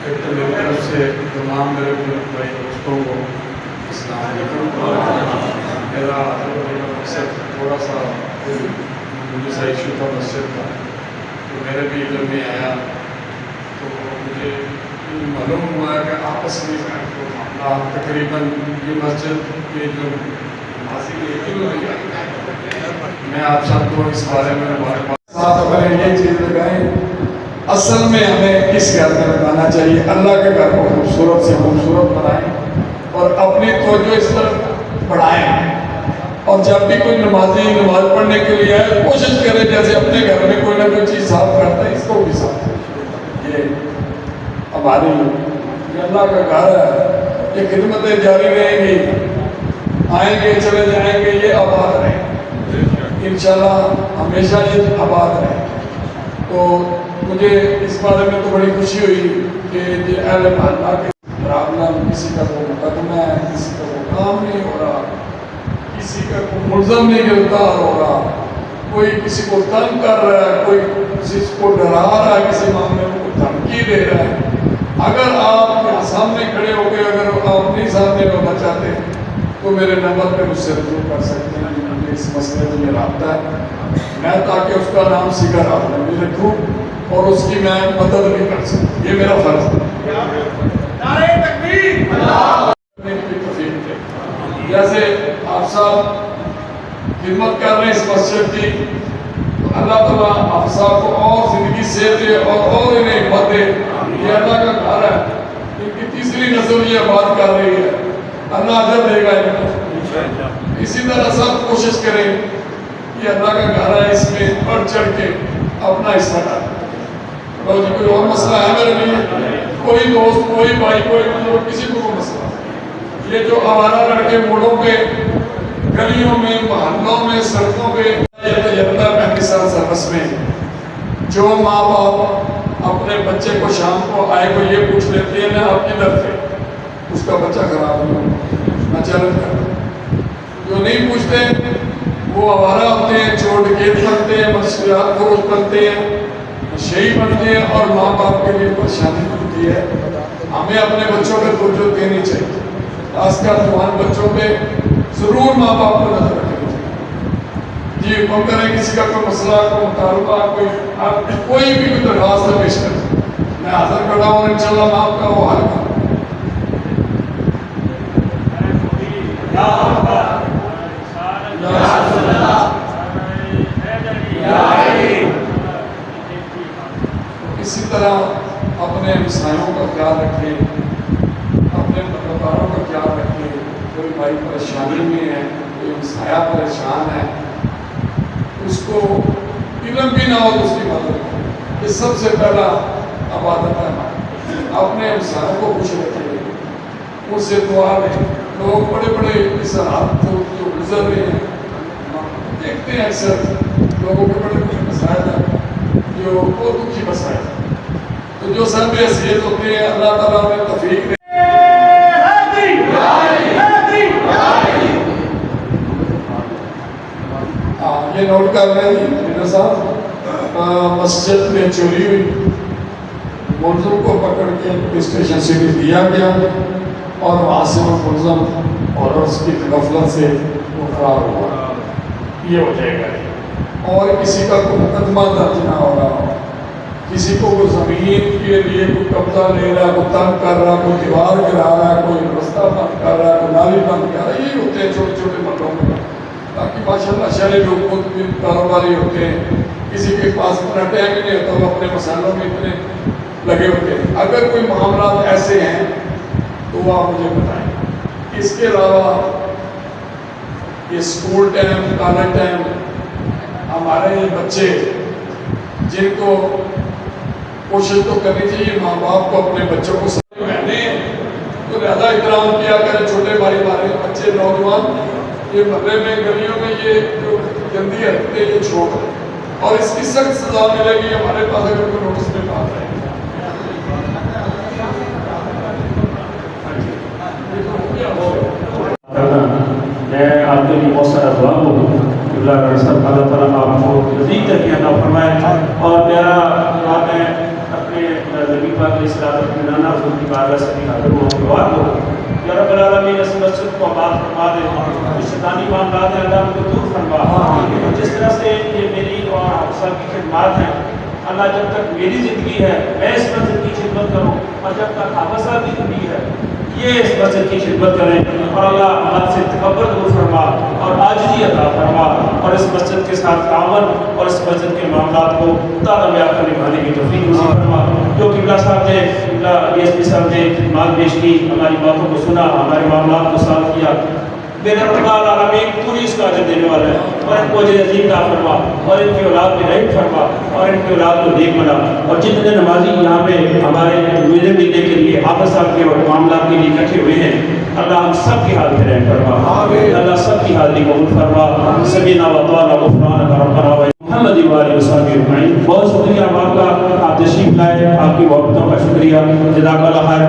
ایک تو میری طرف سے تمام میرے بھائی دوستوں کو السلام علیکم. میرا مقصد تھوڑا سا مجھے صحیح ایشو تھا مسجد کا، تو میرے بھی علم میں آیا تو مجھے معلوم ہوا کہ آپس میں معاملہ تقریباً یہ مسجد کے جو میں آپ سب کو اس بارے میں ہمیں یہ چیز لگائیں. اصل میں ہمیں کس گھر میں لگانا چاہیے؟ اللہ کے گھر کو خوبصورت سے خوبصورت بنائیں اور اپنی توجہ اس طرف بڑھائیں. اور جب بھی کوئی نمازی نماز پڑھنے کے لیے آئے کوشش کرے جیسے اپنے گھر میں کوئی نہ کوئی چیز صاف کرتا ہے اس کو بھی صاف کرے. یہ ہماری یہ اللہ کا گھر ہے، یہ خدمتیں جاری رہیں گی، آئیں گے چلے جائیں گے، یہ آباد رہیں انشاءاللہ ہمیشہ یہ آباد رہیں. تو مجھے اس بارے میں تو بڑی خوشی ہوئی کہ یہ اہل محلہ کے پرابلم، کسی کا کوئی مقدمہ ہے، کسی کا کوئی کام نہیں ہو رہا، کسی کا کوئی ملزم نہیں گرفتار ہو رہا، کوئی کسی کو تنگ کر رہا ہے، کوئی کسی کو ڈرا رہا ہے، کسی معاملے میں کوئی دھمکی دے رہا ہے. اگر آپ یہاں سامنے کھڑے ہو گئے، اگر آپ نہیں سامنے ہونا چاہتے تو میرے نمبر پہ مجھ سے رجوع کر سکتے ہیں. اس مسئلے میں یہ رابطہ ہے میں تاکہ اس کا نام سیکھر آپ نے بھی رکھوں اور اس کی میں مدد بھی کر سکوں. یہ میرا فرض ہے. نعرہ تکبیر جیسے آپ صاحب خدمت کر رہے ہیں اس مسجد کی، اللہ تعالیٰ آپ صاحب کو اور زندگی صحت دے اور انہیں حکمت دے. یہ اللہ کا گھر ہے، ان کی تیسری نسل یہ بات کر رہی ہے، اللہ اجر دے گا ان کو. اسی طرح سب کوشش کریں کہ اللہ کا گھر ہے، اس میں بڑھ چڑھ کے اپنا حصہ ڈالیں. کوئی اور مسئلہ ہے میرے لیے؟ کوئی دوست، کوئی بھائی، کوئی بزرگ، کسی کو کوئی مسئلہ؟ یہ جو آوارہ لڑکے موڑوں پہ، گلیوں میں، محلوں میں، سڑکوں پہ تجربہ 35 سال سروس میں جو ماں باپ اپنے بچے کو شام کو آئے کو یہ پوچھ لیتے ہیں نا آپ کدھر تھے، اس کا بچہ خراب ہو میں چیلنج کرتا ہوں. جو نہیں پوچھتے وہ آوارہ ہوتے ہیں، چور ڈکیت بنتے ہیں، منشیات فروش بنتے ہیں، شہید بنتے ہیں اور ماں باپ کے لیے پریشانی ہوتی ہے. ہمیں اپنے بچوں پہ توجہ دینی چاہیے، خاص کر جوان بچوں پہ ضرور ماں باپ کو نظر رکھنی چاہیے. جی حکم کریں، کسی کا کوئی مسئلہ، کوئی مطالبہ، کوئی بھی کوئی درخواست پیش کریں، میں حاضر کھڑا ہوں انشاءاللہ میں آپ کا وہ حل کروں. اسی طرح اپنے ہمسایوں کا خیال رکھیں، اپنے مددگاروں کا خیال رکھیں. کوئی بھائی پریشانی میں ہے، کوئی ہمسایہ پریشان ہے، اس کو علم بھی نہ ہو تو اس کی مدد کریں. یہ سب سے پہلا عبادت ہے. اپنے ہمسایوں کو خوش رکھیں، ان سے دعا لیں. لوگ بڑے بڑے اس حالات جو گزر رہے ہیں دیکھتے ہیں، اکثر لوگوں کے بڑے بڑے مسائل ہیں جو بہت دکھی مسائل ہیں. تو جو سر پہ حیثیت ہوتے ہیں اللہ تعالیٰ نے توفیق دے. یہ نوٹ کر رہے ہیں صاحب، مسجد میں چوری ہوئی، ملزم کو پکڑ کے پولیس اسٹیشن سے بھی دیا گیا اور وہاں سے وہ ملزم اور اس کی غفلت سے وہ فرار ہوا. یہ ہو جائے گا. اور کسی کا کوئی مقدمہ درج نہ ہو رہا، کسی کو وہ زمین کے لیے کوئی قبضہ لے رہا ہے، کوئی تنگ کر رہا ہے، کوئی دیوار گرا رہا ہے، کوئی رستہ بند کر رہا ہے، کوئی نالی بند کر رہا ہے. یہ ہوتے ہیں چھوٹے چھوٹے محلوں میں. باقی ماشاءاللہ شہری لوگ خود بھی کاروباری ہوتے ہیں، کسی کے پاس اتنا ٹائم ہی نہیں ہوتا، وہ اپنے مسائلوں میں اتنے لگے ہوتے ہیں. اگر کوئی معاملات ایسے ہیں تو وہ آپ مجھے بتائیں. اس کے علاوہ یہ سکول ٹائم، کالج ٹائم، ہمارے یہ بچے جن کو کوشش تو کرنی چاہیے ماں باپ کو اپنے بچوں کو پہنے تو زیادہ احترام کیا کریں. چھوٹے بھائی ہمارے بچے نوجوان یہ محلے میں گلیوں میں یہ جو گندی حرکتیں یہ چھوڑ دیں اور اس کی سخت سزا ملے گی. ہمارے پاس اگر کوئی نوٹس میں بات ہے میں آپ کے لیے بہت سارا دعا ہوں کہ اللہ تعالیٰ آپ کو مزید ترقی عطا فرمائے. اور میرا میں اپنے پاک علیہ السلام حضور کی بارگاہ سے بھی حاضر ہو دعا دو یا رب العالمین اس مسجد کو آباد فرما دے اس شیطانی معاملات ہیں اللہ کو دور فرما جس طرح سے یہ میری اور آپ سب کی خدمات ہیں اللہ جب تک میری زندگی ہے میں اس مسجد کی خدمت کروں اور جب تک آپ صاحب کی زندگی ہے یہ اس مسجد کی خدمت کریں اور اللہ ہمارے سے تکبر دور فرما اور عاجزی عطا فرما اور اس مسجد کے ساتھ تعاون اور اس مسجد کے معاملات کو تعالی میں آپ نبھانے کی توفیق نصیب فرما جو قبلہ صاحب نے قبلہ ڈی ایس پی صاحب نے خدمات پیش کی ہماری باتوں کو سنا ہمارے معاملات کو صاف کیا میرا رب العالمین پوری اس کا اجر دینے والا ہے اور ان کو اجر عظیم عطا فرما اور ان کی اولاد میں رحم فرما اور ان کی اولاد کو نیک بنا اور جتنے نمازی یہاں پہ ہمارے ملنے ملنے کے لیے حافظ صاحب کے اور معاملات کے لیے اکٹھے ہوئے ہیں اللہ ہم سب کی حاضری رحم فرما اللہ سب کی حاضری قبول فرما سمینا و اطعنا غفرانک ربنا و محمد وآلہ وصحبہ اجمعین بہت شکریہ آپ کا آپ تشریف لائے آپ کی محبتوں کا شکریہ جزاک اللہ خیر